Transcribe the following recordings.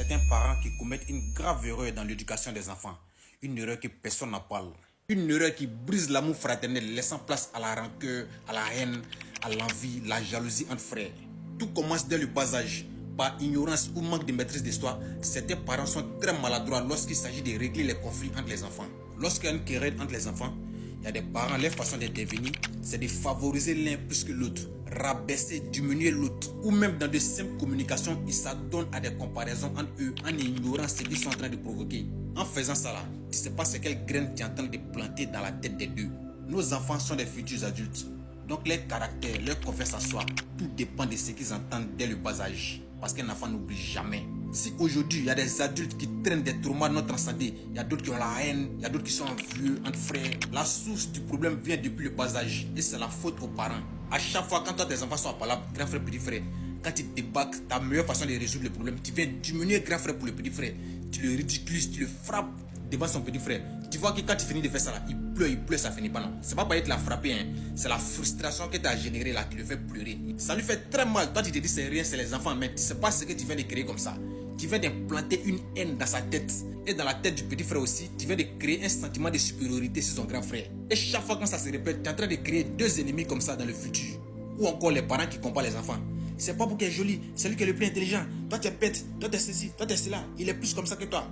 certains parents qui commettent une grave erreur dans l'éducation des enfants. Une erreur que personne n'en parle. Une erreur qui brise l'amour fraternel, laissant place à la rancœur, à la haine, à l'envie, la jalousie entre frères. Tout commence dès le bas âge. Par ignorance ou manque de maîtrise de soi, certains parents sont très maladroits lorsqu'il s'agit de régler les conflits entre les enfants. Lorsqu'il y a une querelle entre les enfants, il y a des parents, leur façon d'intervenir, c'est de favoriser l'un plus que l'autre, rabaisser, diminuer l'autre. Ou même dans de simples communications, ils s'adonnent à des comparaisons entre eux en ignorant ce qu'ils sont en train de provoquer. En faisant ça là, tu ne sais pas ce quelle graine tu es en train de planter dans la tête des deux. Nos enfants sont des futurs adultes. Donc leur caractère, leur confiance en soi, tout dépend de ce qu'ils entendent dès le bas âge. Parce qu'un enfant n'oublie jamais. Si aujourd'hui il y a des adultes qui traînent des traumas de notre santé, il y a d'autres qui ont la haine, il y a d'autres qui sont envieux entre frères. La source du problème vient depuis le bas âge et c'est la faute aux parents. À chaque fois quand toi tes enfants sont à palabre, grand frère, petit frère, quand tu te bats, ta meilleure façon de résoudre le problème, tu viens diminuer grand frère pour le petit frère. Tu le ridiculises, tu le frappes devant son petit frère. Tu vois que quand tu finis de faire ça là, il pleure, ça finit pas non. C'est pas parce que tu l'as frappé, hein. C'est la frustration que tu as générée là qui le fait pleurer. Ça lui fait très mal. Toi tu te dis c'est rien, c'est les enfants, mais tu sais pas ce que tu viens de créer comme ça. Tu viens d'implanter une haine dans sa tête. Et dans la tête du petit frère aussi, tu viens de créer un sentiment de supériorité sur son grand frère. Et chaque fois quand ça se répète, tu es en train de créer deux ennemis comme ça dans le futur. Ou encore les parents qui comparent les enfants. C'est pas pour qu'il est joli, c'est lui qui est le plus intelligent. Toi tu es bête, toi tu es ceci, toi tu es cela. Il est plus comme ça que toi.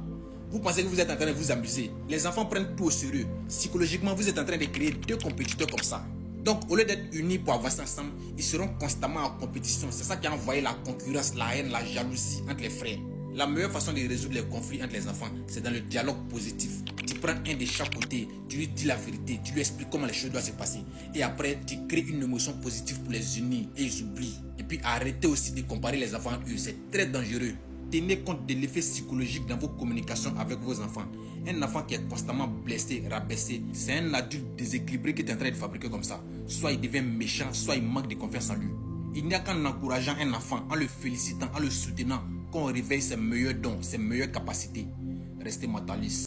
Vous pensez que vous êtes en train de vous amuser. Les enfants prennent tout au sérieux. Psychologiquement, vous êtes en train de créer deux compétiteurs comme ça. Donc, au lieu d'être unis pour avancer ensemble, ils seront constamment en compétition. C'est ça qui a envoyé la concurrence, la haine, la jalousie entre les frères. La meilleure façon de résoudre les conflits entre les enfants, c'est dans le dialogue positif. Tu prends un de chaque côté, tu lui dis la vérité, tu lui expliques comment les choses doivent se passer. Et après, tu crées une émotion positive pour les unir et ils oublient. Et puis, arrêtez aussi de comparer les enfants entre eux. C'est très dangereux. Tenez compte de l'effet psychologique dans vos communications avec vos enfants. Un enfant qui est constamment blessé, rabaissé, c'est un adulte déséquilibré qui est en train de fabriquer comme ça. Soit il devient méchant, soit il manque de confiance en lui. Il n'y a qu'en encourageant un enfant, en le félicitant, en le soutenant, qu'on réveille ses meilleurs dons, ses meilleures capacités. Restez mentaliste.